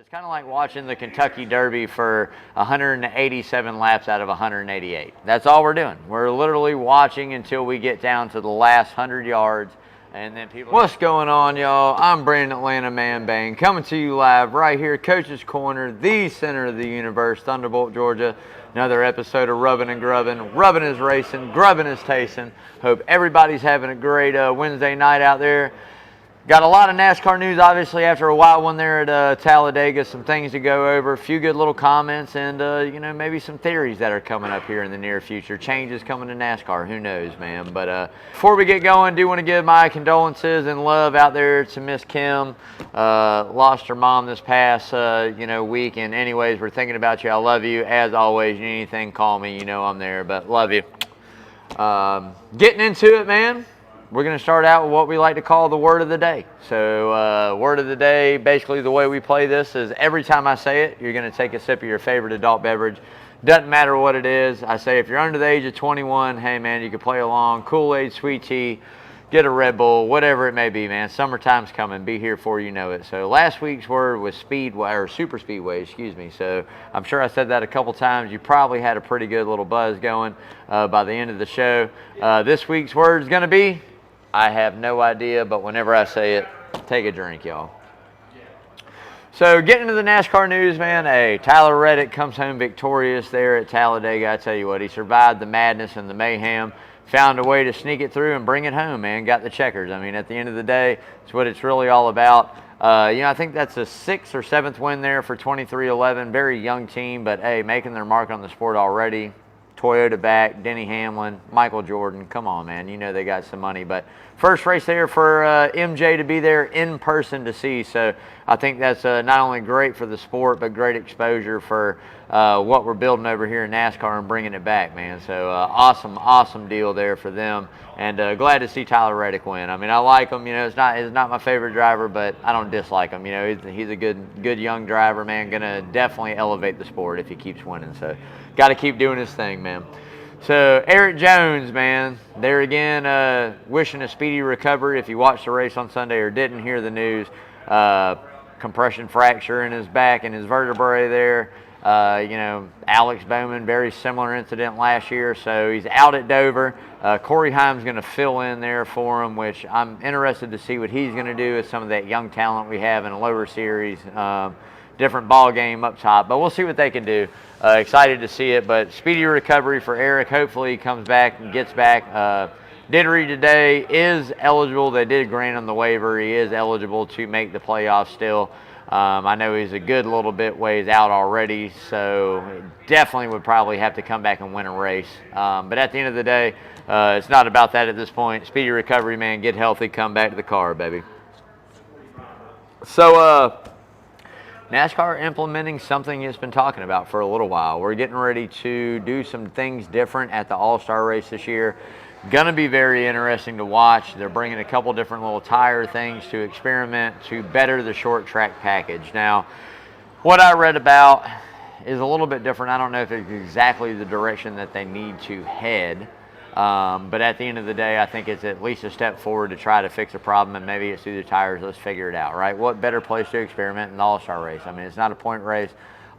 It's kind of like watching the Kentucky Derby for 187 laps out of 188. That's all we're doing. We're literally watching until we get down to the last 100 yards. And then people. What's going on, y'all? I'm Brandon Atlanta Man Bang, coming to you live right here, Coach's Corner, the center of the universe, Thunderbolt, Georgia. Another episode of Rubbing and Grubbing. Rubbing is racing, grubbing is tasting. Hope everybody's having a great Wednesday night out there. Got a lot of NASCAR news, obviously, after a wild one there at Talladega. Some things to go over, a few good little comments, and, maybe some theories that are coming up here in the near future. Changes coming to NASCAR, who knows, man. But before we get going, do want to give my condolences and love out there to Miss Kim. Lost her mom this past, week. And anyways, we're thinking about you. I love you. As always, you need anything, call me. You know I'm there, but love you. Getting into it, man. We're going to start out with what we like to call the word of the day. So word of the day, basically the way we play this is every time I say it, you're going to take a sip of your favorite adult beverage. Doesn't matter what it is. I say if you're under the age of 21, hey, man, you can play along. Kool-Aid, sweet tea, get a Red Bull, whatever it may be, man. Summertime's coming. Be here before you know it. So last week's word was speedway, or super speedway, excuse me. So I'm sure I said that a couple times. You probably had a pretty good little buzz going by the end of the show. This week's word is going to be... I have no idea, but whenever I say it, take a drink, y'all. So getting into the NASCAR news, man, hey, Tyler Reddick comes home victorious there at Talladega. I tell you what, he survived the madness and the mayhem, found a way to sneak it through and bring it home, man, got the checkers. I mean, at the end of the day, it's what it's really all about. I think that's a 6th or 7th win there for 23-11. Very young team, but, hey, making their mark on the sport already. Toyota back, Denny Hamlin, Michael Jordan. Come on, man. You know they got some money. But first race there for MJ to be there in person to see. So I think that's not only great for the sport, but great exposure for what we're building over here in NASCAR and bringing it back, man. So awesome deal there for them. And glad to see Tyler Reddick win. I mean, I like him. It's not my favorite driver, but I don't dislike him. He's a good young driver, man. Gonna definitely elevate the sport if he keeps winning. So got to keep doing his thing, man. So Eric Jones, man, there again, wishing a speedy recovery. If you watched the race on Sunday or didn't hear the news, compression fracture in his back and his vertebrae there. Alex Bowman, very similar incident last year, so he's out at Dover. Corey Heim's going to fill in there for him, which I'm interested to see what he's going to do with some of that young talent we have in a lower series. Different ball game up top, but we'll see what they can do. Excited to see it, but speedy recovery for Eric. Hopefully he comes back and gets back. Did read today, is eligible. They did grant him the waiver. He is eligible to make the playoffs still. I know he's a good little bit ways out already, so definitely would probably have to come back and win a race. But at the end of the day, it's not about that at this point. Speedy recovery, man. Get healthy, come back to the car, baby. So, NASCAR implementing something it's been talking about for a little while. We're getting ready to do some things different at the AllStar race this year. Going to be very interesting to watch. They're bringing a couple different little tire things to experiment to better the short track package. Now, what I read about is a little bit different. I don't know if it's exactly the direction that they need to head. But at the end of the day, I think it's at least a step forward to try to fix a problem, and maybe it's through the tires. Let's figure it out, right? What better place to experiment than the All-Star race? I mean, it's not a point race,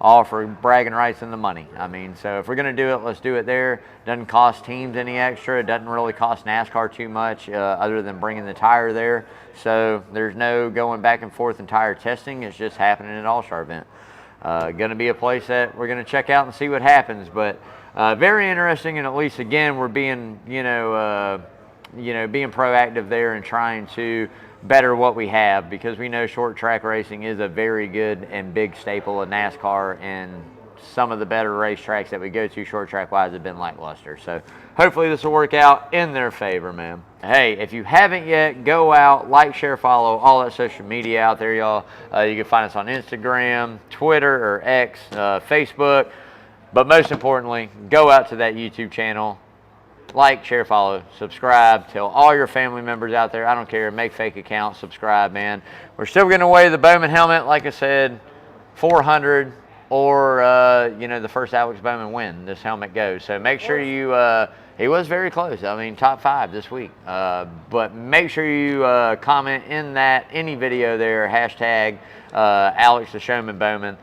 all for bragging rights and the money. I mean, so if we're going to do it, let's do it there. Doesn't cost teams any extra. It doesn't really cost NASCAR too much other than bringing the tire there. So there's no going back and forth in tire testing. It's just happening at an All-Star event. Going to be a place that we're going to check out and see what happens, but very interesting, and at least again we're being being proactive there and trying to better what we have, because we know short track racing is a very good and big staple of NASCAR, and some of the better racetracks that we go to short track wise have been lackluster. So hopefully this will work out in their favor, man. Hey, if you haven't yet, go out, like, share, follow all that social media out there, y'all. You can find us on Instagram, Twitter, or X, Facebook. But most importantly, go out to that YouTube channel, like, share, follow, subscribe, tell all your family members out there. I don't care, make fake accounts, subscribe, man. We're still going to weigh the Bowman helmet, like I said, 400. or you know, the first Alex Bowman win this helmet goes. So make sure you he was very close. I mean, top 5 this week. But make sure you comment in that any video there, hashtag Alex the Showman Bowman,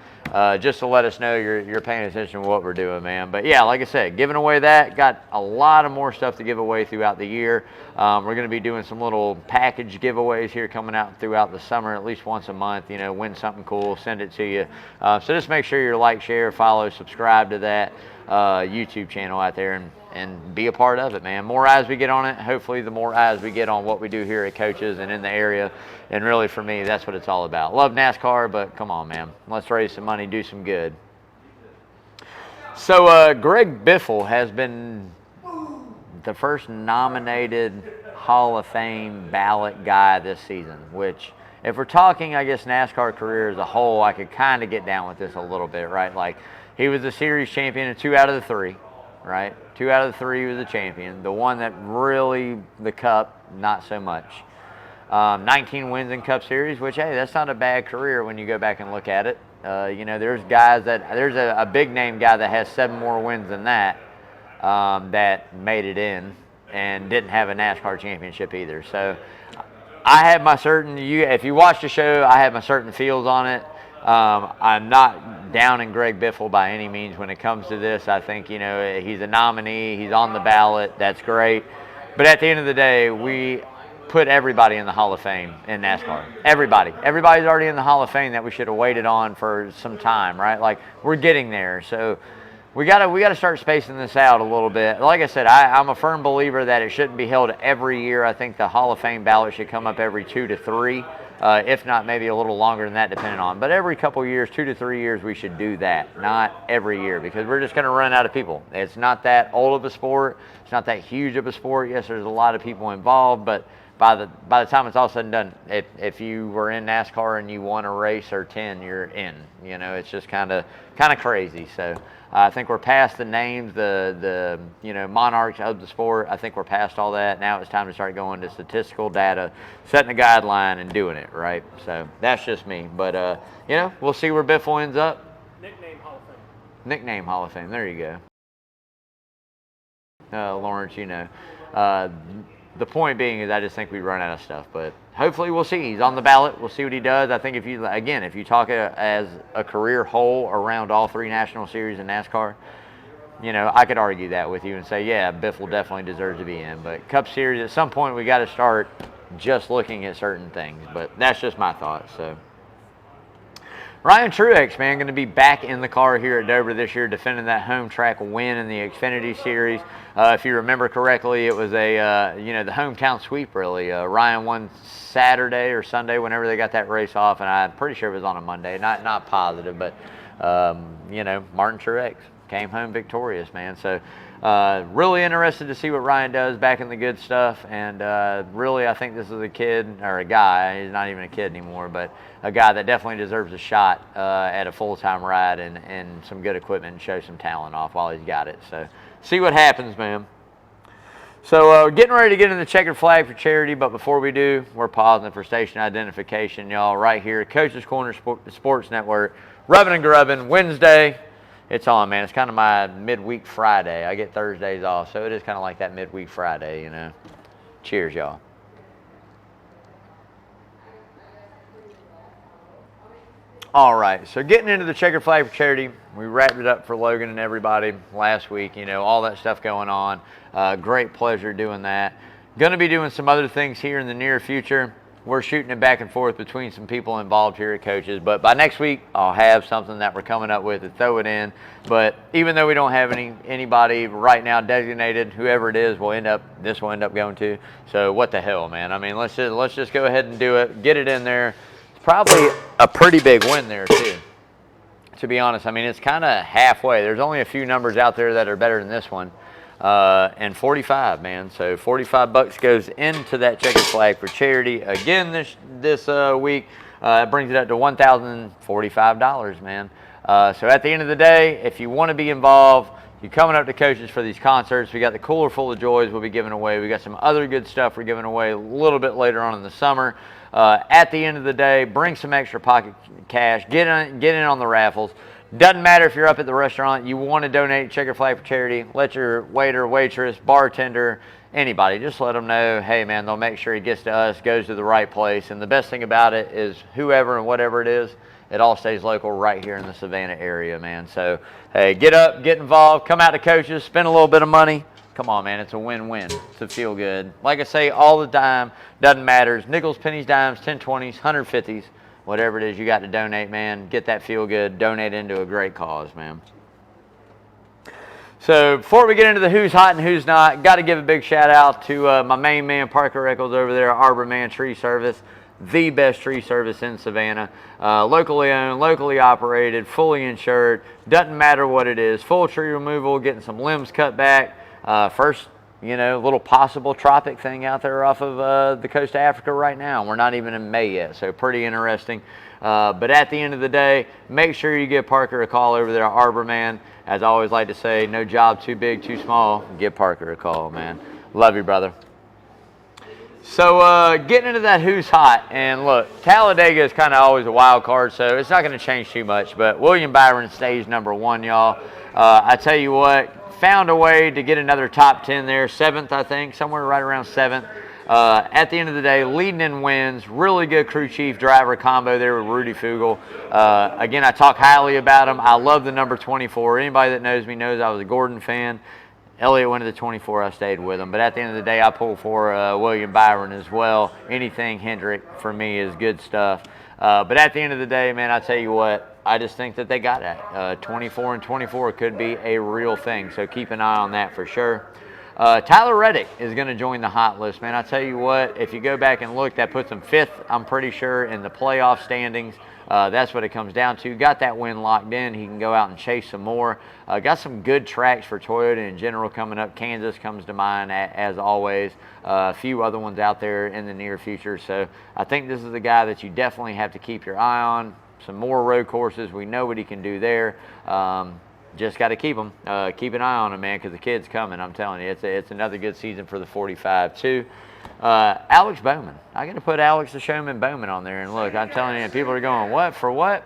just to let us know you're paying attention to what we're doing, man. But yeah, like I said, giving away that, got a lot of more stuff to give away throughout the year. We're going to be doing some little package giveaways here coming out throughout the summer, at least once a month. You know, win something cool, send it to you. So just make sure you like, share, follow, subscribe to that YouTube channel out there, and be a part of it, man. More eyes we get on it, hopefully the more eyes we get on what we do here at Coaches and in the area. And really, for me, that's what it's all about. Love NASCAR, but come on, man. Let's raise some money, do some good. So Greg Biffle has been the first nominated Hall of Fame ballot guy this season, which, if we're talking, I guess, NASCAR career as a whole, I could kind of get down with this a little bit, right? Like, he was the series champion in 2 out of the 3, right? 2 out of the 3 he was the champion. The one that really, the Cup, not so much. 19 wins in Cup Series, which, hey, that's not a bad career when you go back and look at it. You know, there's guys there's a big name guy that has 7 more wins than that, that made it in and didn't have a NASCAR championship either. So I have my certain, if you watch the show, I have my certain feels on it. I'm not down in Greg Biffle by any means when it comes to this. I think, you know, he's a nominee, he's on the ballot, that's great. But at the end of the day, we put everybody in the Hall of Fame in NASCAR. Everybody. Everybody's already in the Hall of Fame that we should have waited on for some time, right? Like, we're getting there. So we gotta start spacing this out a little bit. Like I said, I'm a firm believer that it shouldn't be held every year. I think the Hall of Fame ballot should come up every 2 to 3. If not, maybe a little longer than that, depending on. But every couple years, 2 to 3 years, we should do that. Not every year, because we're just going to run out of people. It's not that old of a sport. It's not that huge of a sport. Yes, there's a lot of people involved, but by the time it's all said and done, if you were in NASCAR and you won a race or 10, you're in. You know, it's just kind of crazy. So I think we're past the names, the you know, monarchs of the sport. I think we're past all that. Now it's time to start going to statistical data, setting a guideline and doing it, right? So that's just me. But you know, we'll see where Biffle ends up. Nickname Hall of Fame. Nickname Hall of Fame. There you go. Lawrence, you know. The point being is I just think we run out of stuff, but hopefully we'll see. He's on the ballot. We'll see what he does. I think if you talk as a career whole around all 3 national series in NASCAR, you know, I could argue that with you and say, yeah, Biffle definitely deserves to be in. But Cup Series, at some point we got to start just looking at certain things. But that's just my thoughts. So Ryan Truex, man, going to be back in the car here at Dover this year, defending that home track win in the Xfinity Series. If you remember correctly, it was a you know, the hometown sweep, really. Ryan won Saturday or Sunday, whenever they got that race off, and I'm pretty sure it was on a Monday. Not positive, but you know, Martin Truex came home victorious, man. So really interested to see what Ryan does back in the good stuff. And really, I think this is a kid, or a guy, he's not even a kid anymore, but a guy that definitely deserves a shot at a full-time ride and some good equipment and show some talent off while he's got it. So see what happens, man. So getting ready to get in the checkered flag for charity, but before we do, we're pausing for station identification, y'all, right here at Coach's Corner Sports Network. Rubbing and Grubbing, Wednesday. It's on, man. It's kind of my midweek Friday. I get Thursdays off, so it is kind of like that midweek Friday, you know. Cheers, y'all. All right, so getting into the checkered flag for charity, we wrapped it up for Logan and everybody last week, you know, all that stuff going on. Great pleasure doing that. Going to be doing some other things here in the near future. We're shooting it back and forth between some people involved here at Coaches, but by next week, I'll have something that we're coming up with to throw it in. But even though we don't have anybody right now designated, whoever it is, this will end up going to. So what the hell, man? I mean, let's just go ahead and do it, get it in there. It's probably a pretty big win there too, to be honest. I mean, it's kind of halfway. There's only a few numbers out there that are better than this one. And 45, man. So $45 goes into that checkered flag for charity again this week. It brings it up to $1,045, man. So at the end of the day, if you want to be involved, you're coming up to Coaches for these concerts. We got the cooler full of joys we'll be giving away. We got some other good stuff we're giving away a little bit later on in the summer. At the end of the day, bring some extra pocket cash. Get in on the raffles. Doesn't matter if you're up at the restaurant, you want to donate Checker Flag for charity, let your waiter, waitress, bartender, anybody, just let them know, hey man, they'll make sure he gets to us, goes to the right place. And the best thing about it is whoever and whatever it is, it all stays local right here in the Savannah area, man. So, hey, get up, get involved, come out to Coaches, spend a little bit of money. Come on, man, it's a win-win. It's a feel good. Like I say all the time, doesn't matter. Nickels, pennies, dimes, 10, 20s, 150s, whatever it is you got to donate, man. Get that feel good, donate into a great cause, man. So before we get into the who's hot and who's not, got to give a big shout out to my main man, Parker Eccles over there, Arbor Man Tree Service. The best tree service in Savannah. Locally owned, locally operated, fully insured. Doesn't matter what it is. Full tree removal, getting some limbs cut back. First, little possible tropic thing out there off of the coast of Africa right now. We're not even in May yet, so pretty interesting. But at the end of the day, make sure you give Parker a call over there at Arbor Man. As I always like to say, no job too big, too small. Give Parker a call, man. Love you, brother. So getting into that who's hot, and look, Talladega is kind of always a wild card, so it's not going to change too much, but William Byron stays #1, y'all. I tell you what, found a way to get another top 10 there, 7th, I think, somewhere right around 7th. At the end of the day, leading in wins, really good crew chief driver combo there with Rudy Fugel. Again, I talk highly about him. I love the number 24. Anybody that knows me knows I was a Gordon fan. Elliott went to the 24, I stayed with him. But at the end of the day, I pulled for William Byron as well. Anything Hendrick for me is good stuff. But at the end of the day, man, I tell you what, I just think that they got that. 24 and 24 could be a real thing, so keep an eye on that for sure. Tyler Reddick is going to join the hot list, man. I tell you what, if you go back and look, that puts him 5th, I'm pretty sure, in the playoff standings. That's what it comes down to. Got that win locked in. He can go out and chase some more. Got some good tracks for Toyota in general coming up. Kansas comes to mind, as always. A few other ones out there in the near future. So I think this is the guy that you definitely have to keep your eye on. Some more road courses. We know what he can do there. Just got to keep him. Keep an eye on him, man, because the kid's coming. I'm telling you, it's another good season for the 45, too. Alex Bowman. I got to put Alex the Showman Bowman on there. And look, I'm telling you, people are going, what? For what?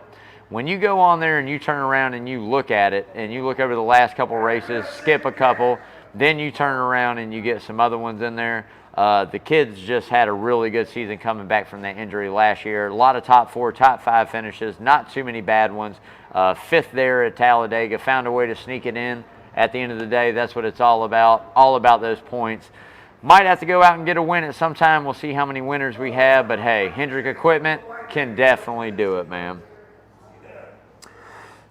When you go on there and you turn around and you look at it and you look over the last couple races, skip a couple, then you turn around and you get some other ones in there. The kid's just had a really good season coming back from that injury last year. A lot of top 4, top 5 finishes, not too many bad ones. 5th there at Talladega, found a way to sneak it in. At the end of the day, that's what it's all about those points. Might have to go out and get a win at some time. We'll see how many winners we have, but hey, Hendrick Equipment can definitely do it, man.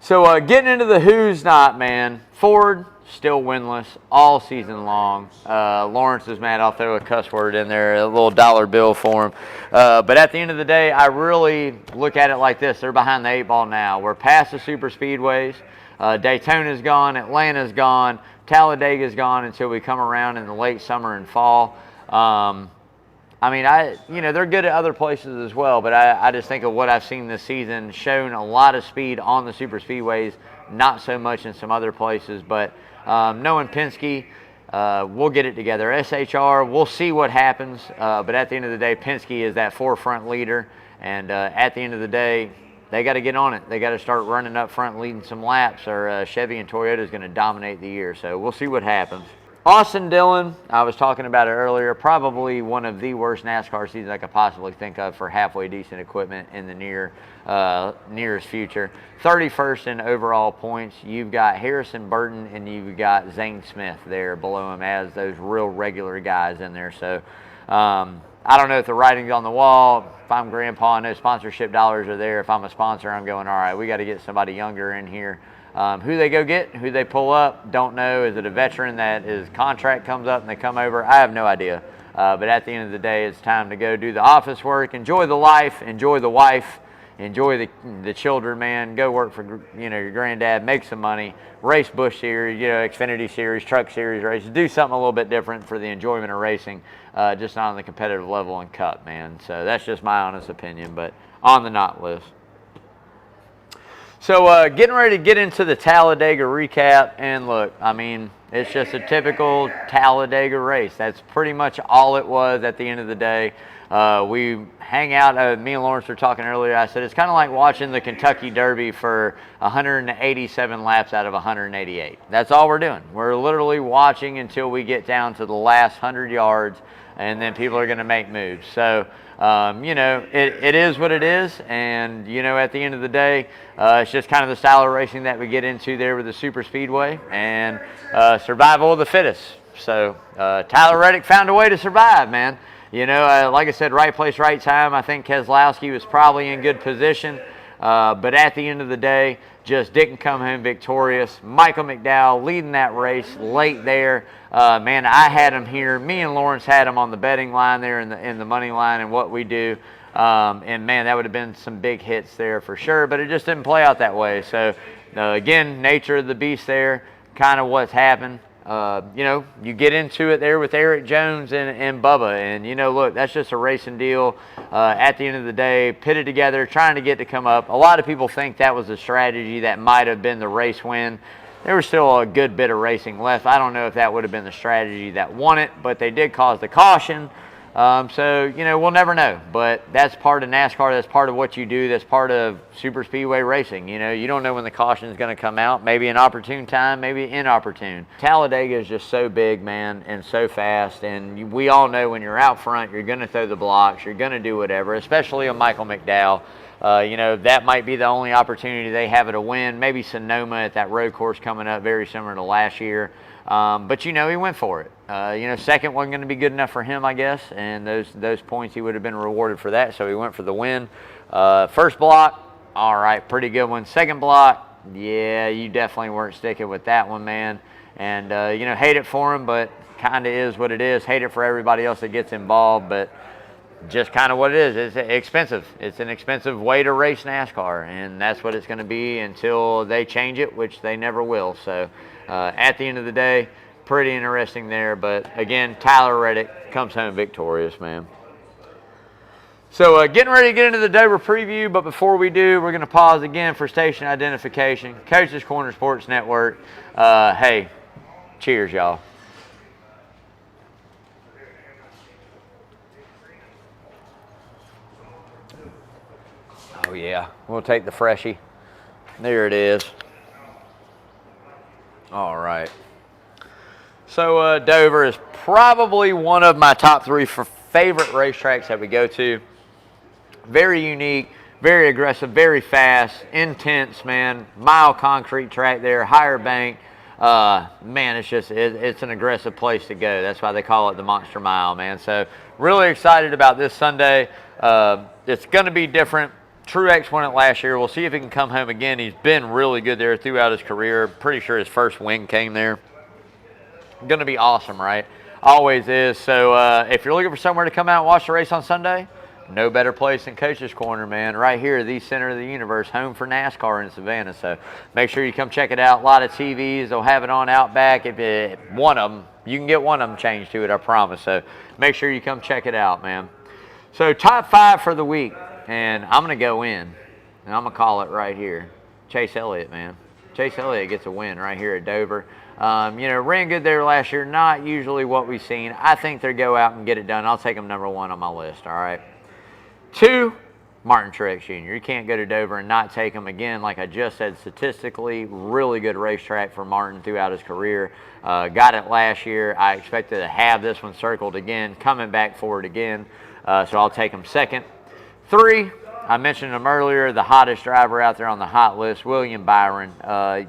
So getting into the who's not, man. Ford, still winless all season long. Lawrence is mad. I'll throw a cuss word in there, a little dollar bill for him. But at the end of the day, I really look at it like this. They're behind the 8 ball now. We're past the super speedways. Daytona's gone. Atlanta's gone. Talladega's gone until we come around in the late summer and fall. I mean, they're good at other places as well, but I just think of what I've seen this season, shown a lot of speed on the super speedways, not so much in some other places, but knowing Penske, we'll get it together. SHR, we'll see what happens, but at the end of the day, Penske is that forefront leader, and at the end of the day, they got to get on it. They got to start running up front, leading some laps, or Chevy and Toyota is going to dominate the year, so we'll see what happens. Austin Dillon, I was talking about it earlier, probably one of the worst NASCAR seasons I could possibly think of for halfway decent equipment in the nearest future. 31st in overall points. You've got Harrison Burton and you've got Zane Smith there below him as those real regular guys in there. So I don't know if the writing's on the wall. If I'm grandpa, I know sponsorship dollars are there. If I'm a sponsor, I'm going, all right, we got to get somebody younger in here. Who they go get, who they pull up, don't know. Is it a veteran that his contract comes up and they come over? I have no idea. But at the end of the day, it's time to go do the office work, enjoy the life, enjoy the wife, enjoy the children, man. Go work for your granddad, make some money, race Busch Series, Xfinity Series, Truck Series races. Do something a little bit different for the enjoyment of racing, just not on the competitive level and Cup, man. So that's just my honest opinion, but on the not list. So getting ready to get into the Talladega recap, and look, I mean, It's just a typical Talladega race. That's pretty much all it was at the end of the day. We hang out. Me and Lawrence were talking earlier. I said it's kind of like watching the Kentucky Derby for 187 laps out of 188. That's all we're doing. We're literally watching until we get down to the last 100 yards, and then people are going to make moves. So, you know, it is what it is. And, you know, at the end of the day, it's just kind of the style of racing that we get into there with the super speedway, and survival of the fittest. So Tyler Reddick found a way to survive, man. You know, like I said, right place, right time. I think Keselowski was probably in good position. But at the end of the day, just didn't come home victorious. Michael McDowell leading that race late there. Man, I had him here. Me and Lawrence had him on the betting line there in the money line and what we do. And, man, that would have been some big hits there for sure. But it just didn't play out that way. So, again, nature of the beast there, kind of what's happened. You know, you get into it there with Eric Jones and Bubba, and, you know, look, that's just a racing deal. At the end of the day, pitted together, trying to get to come up. A lot of people think that was a strategy that might have been the race win. There was still a good bit of racing left. I don't know if that would have been the strategy that won it, but they did cause the caution. So, you know, we'll never know. But that's part of NASCAR. That's part of what you do. That's part of super speedway racing. You know, you don't know when the caution is going to come out. Maybe an opportune time, maybe inopportune. Talladega is just so big, man, and so fast. And we all know when you're out front, you're going to throw the blocks. You're going to do whatever, especially on Michael McDowell. You know, that might be the only opportunity they have at a win. Maybe Sonoma at that road course coming up, very similar to last year. But, you know, he went for it. You know, second wasn't going to be good enough for him, I guess, and those points he would have been rewarded for that, so he went for the win. First block, all right, pretty good one. Second block, yeah, you definitely weren't sticking with that one, man. And, you know, hate it for him, but kind of is what it is. Hate it for everybody else that gets involved, but just kind of what it is. It's expensive. It's an expensive way to race NASCAR, and that's what it's going to be until they change it, which they never will. So at the end of the day, pretty interesting there. But again, Tyler Reddick comes home victorious, man. So getting ready to get into the Dover preview, but before we do, we're going to pause again for station identification. Coach's Corner Sports Network. Hey, cheers, y'all. Oh, yeah. We'll take the freshie. There it is. All right. So Dover is probably one of my top three favorite racetracks that we go to. Very unique, very aggressive, very fast, intense, man. Mile concrete track there, higher bank. Man, it's an aggressive place to go. That's why they call it the Monster Mile, man. So really excited about this Sunday. It's going to be different. Truex won it last year. We'll see if he can come home again. He's been really good there throughout his career. Pretty sure his first win came there. Going to be awesome, right? Always is. So if you're looking for somewhere to come out and watch the race on Sunday, no better place than Coach's Corner, man. Right here, the center of the universe, home for NASCAR in Savannah. So make sure you come check it out. A lot of TVs. They'll have it on out back. One of them, you can get one of them changed to it, I promise. So make sure you come check it out, man. So top five for the week. And I'm going to go in, and I'm going to call it right here. Chase Elliott, man. Chase Elliott gets a win right here at Dover. You know, ran good there last year. Not usually what we've seen. I think they'll go out and get it done. I'll take them number one on my list, all right? 2, Martin Truex Jr. You can't go to Dover and not take him. Again, like I just said, statistically, really good racetrack for Martin throughout his career. Got it last year. I expected to have this one circled again, coming back for it again. So I'll take him second. 3, I mentioned him earlier, the hottest driver out there on the hot list, William Byron.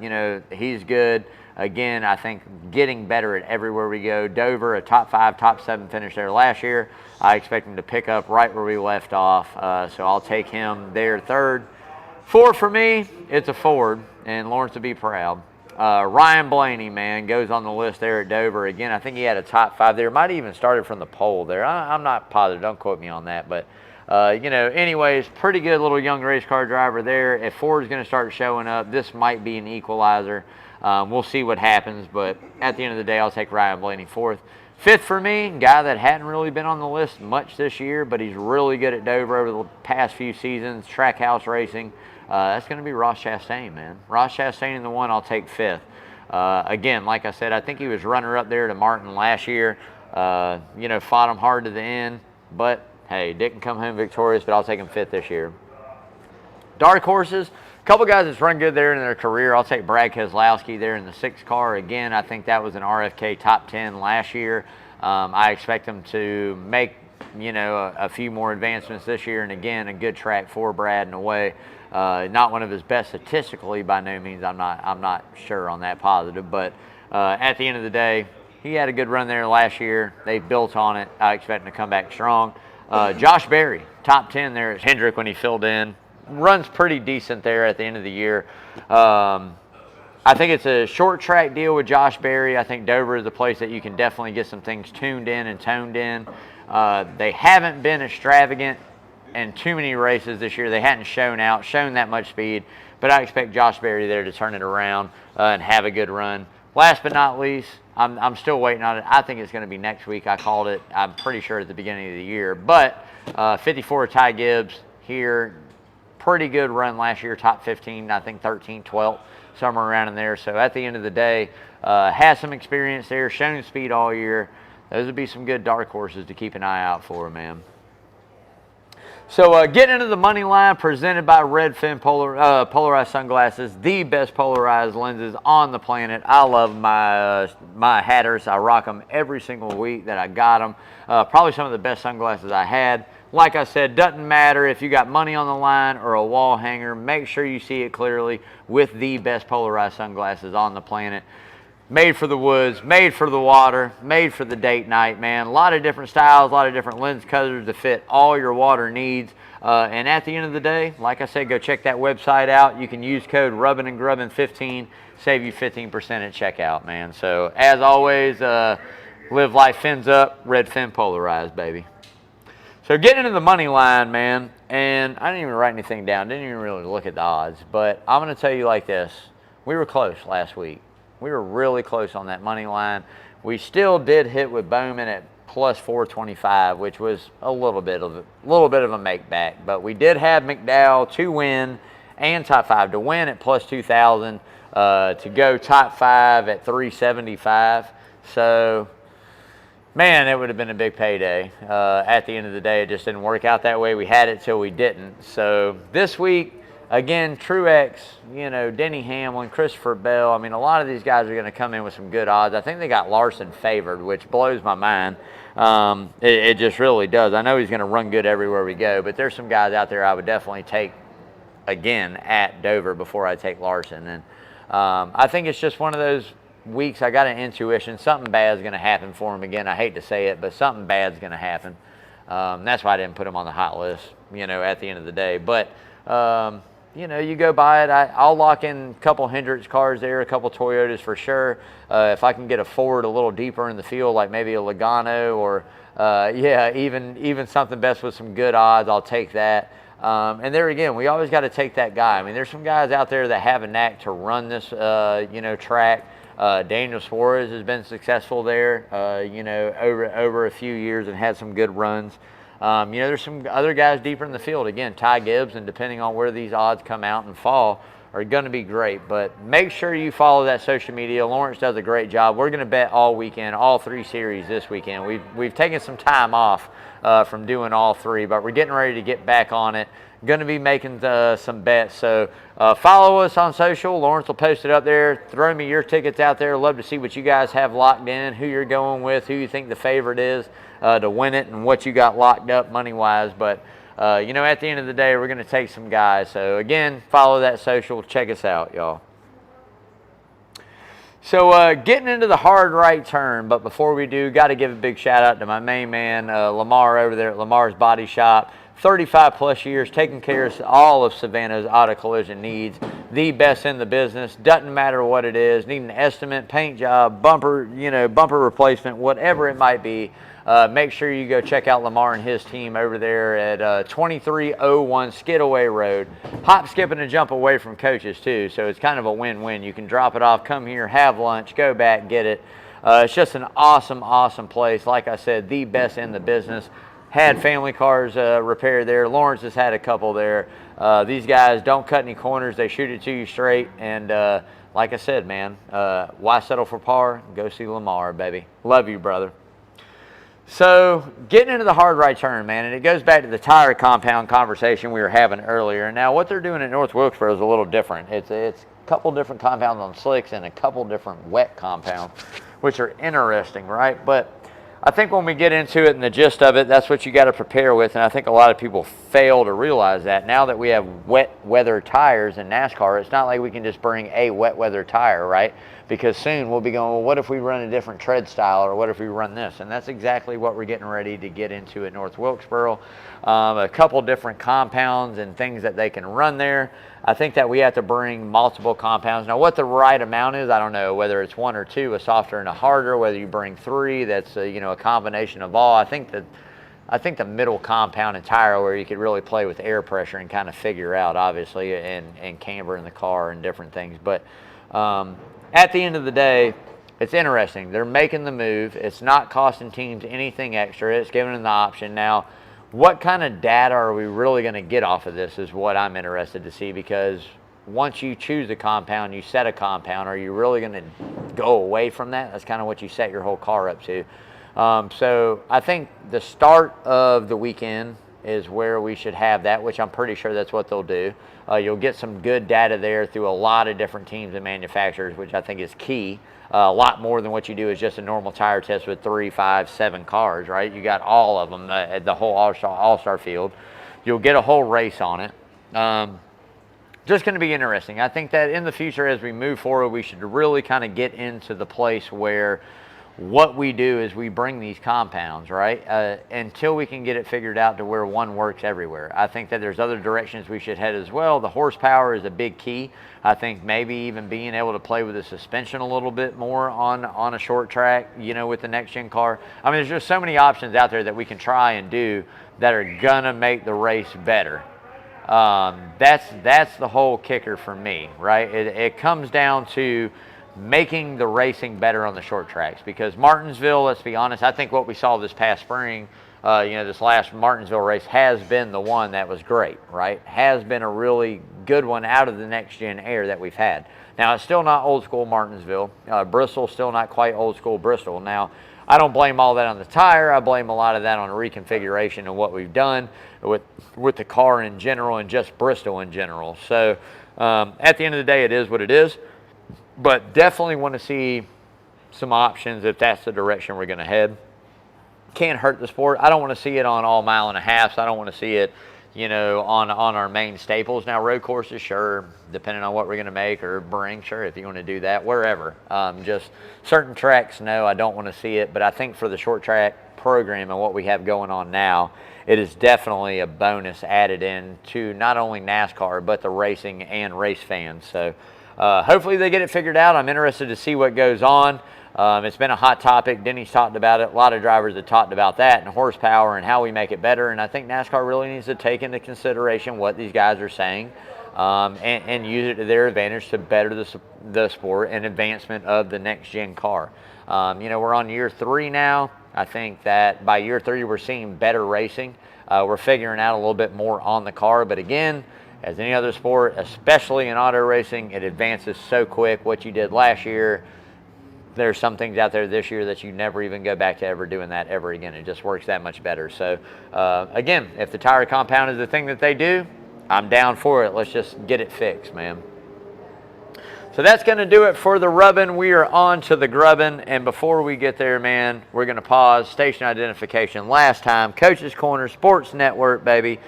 You know, he's good. Again, I think getting better at everywhere we go. Dover, a top 5, top 7 finish there last year. I expect him to pick up right where we left off. So I'll take him there third. 4 for me, it's a Ford, and Lawrence will be proud. Ryan Blaney, man, goes on the list there at Dover. Again, I think he had a top 5 there. Might have even started from the pole there. I'm not positive. Don't quote me on that, but you know, anyways, pretty good little young race car driver there. If Ford's going to start showing up, this might be an equalizer. We'll see what happens, but at the end of the day, I'll take Ryan Blaney 4th. 5th for me, guy that hadn't really been on the list much this year, but he's really good at Dover over the past few seasons, track house racing. That's going to be Ross Chastain, man. Ross Chastain in the 1, I'll take 5th. Again, like I said, I think he was runner-up there to Martin last year. You know, fought him hard to the end, but hey, didn't come home victorious, but I'll take him 5th this year. Dark horses, a couple guys that's run good there in their career. I'll take Brad Keselowski there in the 6th car. Again, I think that was an RFK top 10 last year. I expect him to make, you know, a few more advancements this year, and again, a good track for Brad in a way. Not one of his best statistically by no means. I'm not sure on that positive, but at the end of the day, he had a good run there last year. They built on it. I expect him to come back strong. Josh Berry, top 10 there at Hendrick when he filled in. Runs pretty decent there at the end of the year. I think it's a short track deal with Josh Berry. I think Dover is a place that you can definitely get some things tuned in and toned in. They haven't been extravagant in too many races this year. They hadn't shown that much speed, but I expect Josh Berry there to turn it around and have a good run. Last but not least, I'm still waiting on it. I think it's going to be next week. I called it, I'm pretty sure, at the beginning of the year. But 54 Ty Gibbs here, pretty good run last year, top 15, I think 13th, 12th, somewhere around in there. So at the end of the day, has some experience there, shown speed all year. Those would be some good dark horses to keep an eye out for, man. So getting into the money line, presented by Redfin Polarized Sunglasses, the best polarized lenses on the planet. I love my Hatters. I rock them every single week that I got them. Probably some of the best sunglasses I had. Like I said, doesn't matter if you got money on the line or a wall hanger. Make sure you see it clearly with the best polarized sunglasses on the planet. Made for the woods, made for the water, made for the date night, man. A lot of different styles, a lot of different lens colors to fit all your water needs. And at the end of the day, like I said, go check that website out. You can use code Rubbing and Grubbing 15, save you 15% at checkout, man. So as always, live life fins up, Redfin Polarized, baby. So getting into the money line, man, and I didn't even write anything down, didn't even really look at the odds, but I'm going to tell you like this. We were close last week. We were really close on that money line. We still did hit with Bowman at plus 425, which was a little bit of a make back. But we did have McDowell to win and top 5 to win at plus 2,000, to go top 5 at 375. So, man, it would have been a big payday. At the end of the day, it just didn't work out that way. We had it till we didn't. So this week, again, Truex, you know, Denny Hamlin, Christopher Bell. I mean, a lot of these guys are going to come in with some good odds. I think they got Larson favored, which blows my mind. It just really does. I know he's going to run good everywhere we go, but there's some guys out there I would definitely take, again, at Dover before I take Larson. And I think it's just one of those weeks I got an intuition. Something bad is going to happen for him again. I hate to say it, but something bad is going to happen. That's why I didn't put him on the hot list, you know, at the end of the day. But you know, you go by it. I'll lock in a couple Hendricks cars there, a couple Toyotas for sure. If I can get a Ford a little deeper in the field, like maybe a Logano or, yeah, even something best with some good odds, I'll take that. And there again, we always got to take that guy. I mean, there's some guys out there that have a knack to run this, you know, track. Daniel Suarez has been successful there, you know, over a few years and had some good runs. You know, there's some other guys deeper in the field. Again, Ty Gibbs, and depending on where these odds come out and fall, are going to be great. But make sure you follow that social media. Lawrence does a great job. We're going to bet all weekend, all 3 series this weekend. We've taken some time off from doing all 3, but we're getting ready to get back on it. Going to be making some bets. So follow us on social. Lawrence will post it up there. Throw me your tickets out there. Love to see what you guys have locked in, who you're going with, who you think the favorite is to win it, and what you got locked up money-wise. But, you know, at the end of the day, we're going to take some guys. So, again, follow that social. Check us out, y'all. So, getting into the hard right turn, but before we do, got to give a big shout-out to my main man, Lamar, over there at Lamar's Body Shop. 35-plus years, taking care of all of Savannah's auto collision needs. The best in the business. Doesn't matter what it is. Need an estimate, paint job, bumper, you know, bumper replacement, whatever it might be. Make sure you go check out Lamar and his team over there at 2301 Skidaway Road. Hop, skip, and a jump away from Coaches, too. So it's kind of a win-win. You can drop it off, come here, have lunch, go back, get it. It's just an awesome, awesome place. Like I said, the best in the business. had family cars repaired there. Lawrence has had a couple there. These guys don't cut any corners. They shoot it to you straight. And like I said, man, why settle for par? Go see Lamar, baby. Love you, brother. So getting into the hard right turn, man, and it goes back to the tire compound conversation we were having earlier. Now, what they're doing at North Wilkesboro is a little different. It's a couple different compounds on slicks and a couple different wet compounds, which are interesting, right? But I think when we get into it and the gist of it, that's what you got to prepare with, and I think a lot of people fail to realize that. Now that we have wet weather tires in NASCAR, it's not like we can just bring a wet weather tire, right? Because soon we'll be going, well, what if we run a different tread style, or what if we run this? And that's exactly what we're getting ready to get into at North Wilkesboro. A couple different compounds and things that they can run there. I think that we have to bring multiple compounds. Now, what the right amount is, I don't know, whether it's 1 or 2, a softer and a harder, whether you bring 3, that's a combination of all. I think the middle compound and tire where you could really play with air pressure and kind of figure out, obviously, and camber in the car and different things. But at the end of the day, it's interesting. They're making the move. It's not costing teams anything extra. It's giving them the option. Now, what kind of data are we really going to get off of this is what I'm interested to see, because once you choose a compound, you set a compound, are you really going to go away from that? That's kind of what you set your whole car up to. So I think the start of the weekend is where we should have that, which I'm pretty sure that's what they'll do. You'll get some good data there through a lot of different teams and manufacturers, which I think is key. A lot more than what you do is just a normal tire test with 3, 5, 7 cars, right? You got all of them, the whole all-star field. You'll get a whole race on it. Just going to be interesting. I think that in the future, as we move forward, we should really kind of get into the place where what we do is we bring these compounds, right? Until we can get it figured out to where one works everywhere. I think that there's other directions we should head as well. The horsepower is a big key. I think maybe even being able to play with the suspension a little bit more on a short track, with the next gen car. I mean, there's just so many options out there that we can try and do that are gonna make the race better. That's the whole kicker for me, right? It comes down to making the racing better on the short tracks, because Martinsville, let's be honest, I think what we saw this past spring, this last Martinsville race has been the one that was great, right? Has been a really good one out of the next gen air that we've had. Now, it's still not old school Martinsville. Bristol's still not quite old school Bristol. Now, I don't blame all that on the tire. I blame a lot of that on reconfiguration and what we've done with the car in general and just Bristol in general. So at the end of the day, it is what it is. But definitely want to see some options if that's the direction we're going to head. Can't hurt the sport. I don't want to see it on all mile and a half. So I don't want to see it, on our main staples. Now, road courses, sure, depending on what we're going to make or bring, sure, if you want to do that, wherever. Just certain tracks, no, I don't want to see it. But I think for the short track program and what we have going on now, it is definitely a bonus added in to not only NASCAR, but the racing and race fans. So hopefully they get it figured out. I'm interested to see what goes on. It's been a hot topic. Denny's talked about it. A lot of drivers have talked about that and horsepower and how we make it better. And I think NASCAR really needs to take into consideration what these guys are saying and use it to their advantage to better the sport and advancement of the next-gen car. We're on year 3 now. I think that by year 3 we're seeing better racing. We're figuring out a little bit more on the car. But again, as any other sport, especially in auto racing, it advances so quick. What you did last year, there's some things out there this year that you never even go back to ever doing that ever again. It just works that much better. So, again, if the tire compound is the thing that they do, I'm down for it. Let's just get it fixed, man. So that's going to do it for the rubbing. We are on to the grubbing. And before we get there, man, we're going to pause. Station identification. Last time, Coach's Corner Sports Network, baby.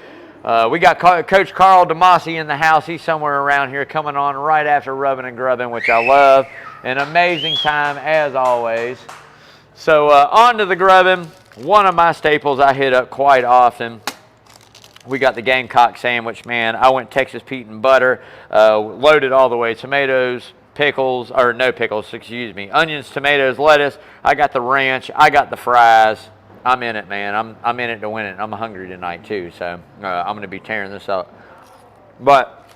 We got Coach Carl DeMasi in the house. He's somewhere around here coming on right after rubbing and grubbing, which I love. An amazing time, as always. So on to the grubbing. One of my staples I hit up quite often. We got the Gamecock sandwich, man. I went Texas Pete and butter, loaded all the way. Tomatoes, pickles, or no pickles, excuse me. Onions, tomatoes, lettuce. I got the ranch. I got the fries. I'm in it, man. I'm in it to win it. I'm hungry tonight, too, so I'm going to be tearing this up. But,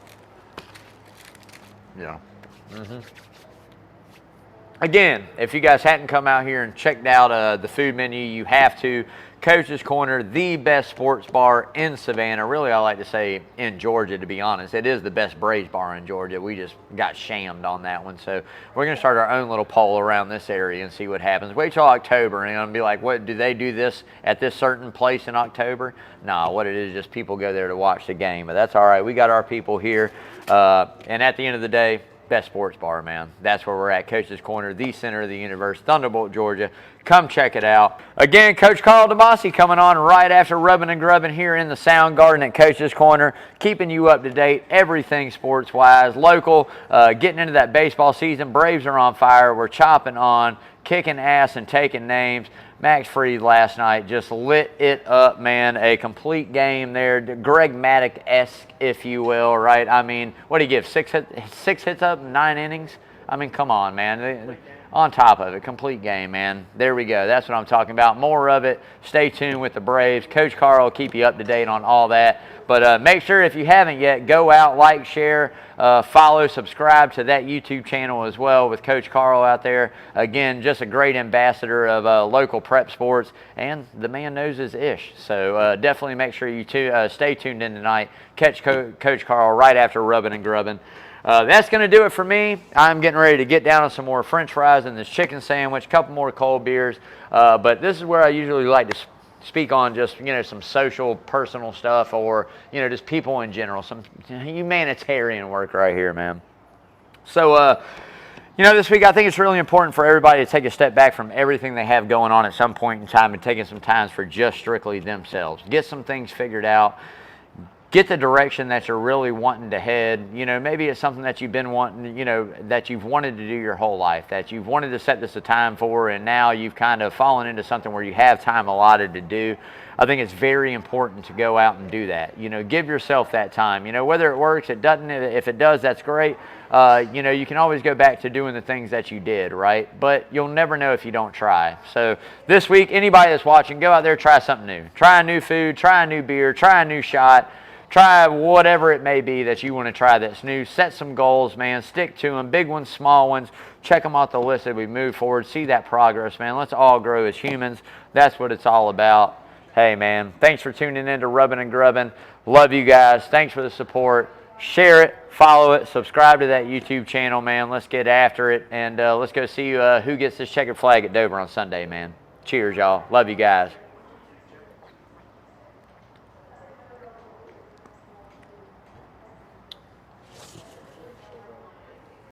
again, if you guys hadn't come out here and checked out the food menu, you have to. Coach's Corner, the best sports bar in Savannah. Really, I like to say in Georgia, to be honest. It is the best Braves bar in Georgia. We just got shamed on that one. So we're going to start our own little poll around this area and see what happens. Wait till October and it'll be like, what, do they do this at this certain place in October? No, what it is just people go there to watch the game. But that's all right. We got our people here. And at the end of the day, best sports bar, man. That's where we're at. Coach's Corner, the center of the universe, Thunderbolt, Georgia. Come check it out. Again, Coach Carl DeMasi coming on right after Rubbing and Grubbing here in the Sound Garden at Coach's Corner, keeping you up to date, everything sports-wise, local, getting into that baseball season. Braves are on fire. We're chopping on, kicking ass and taking names. Max Fried last night just lit it up, man. A complete game there. Greg Maddux-esque, if you will, right? I mean, what did he give? Six hits up, 9 innings? I mean, come on, man. On top of it, complete game, man. There we go. That's what I'm talking about. More of it. Stay tuned with the Braves. Coach Carl will keep you up to date on all that. But make sure if you haven't yet, go out, like, share, follow, subscribe to that YouTube channel as well with Coach Carl out there. Again, just a great ambassador of local prep sports, and the man knows his ish. So definitely make sure you stay tuned in tonight. Catch Coach Carl right after Rubbing and Grubbing. That's going to do it for me. I'm getting ready to get down on some more French fries and this chicken sandwich, a couple more cold beers. But this is where I usually like to speak on just, some social, personal stuff, or, just people in general. Some humanitarian work right here, man. So, this week I think it's really important for everybody to take a step back from everything they have going on at some point in time and taking some time for just strictly themselves. Get some things figured out. Get the direction that you're really wanting to head. Maybe it's something that you've been wanting, that you've wanted to do your whole life, that you've wanted to set this a time for, and now you've kind of fallen into something where you have time allotted to do. I think it's very important to go out and do that. Give yourself that time. Whether it works, it doesn't. If it does, that's great. You can always go back to doing the things that you did, right? But you'll never know if you don't try. So this week, anybody that's watching, go out there, try something new. Try a new food, try a new beer, try a new shot. Try whatever it may be that you want to try that's new. Set some goals, man. Stick to them. Big ones, small ones. Check them off the list as we move forward. See that progress, man. Let's all grow as humans. That's what it's all about. Hey, man, thanks for tuning in to Rubbing and Grubbing. Love you guys. Thanks for the support. Share it, follow it, subscribe to that YouTube channel, man. Let's get after it, and let's go see who gets this checkered flag at Dover on Sunday, man. Cheers, y'all. Love you guys.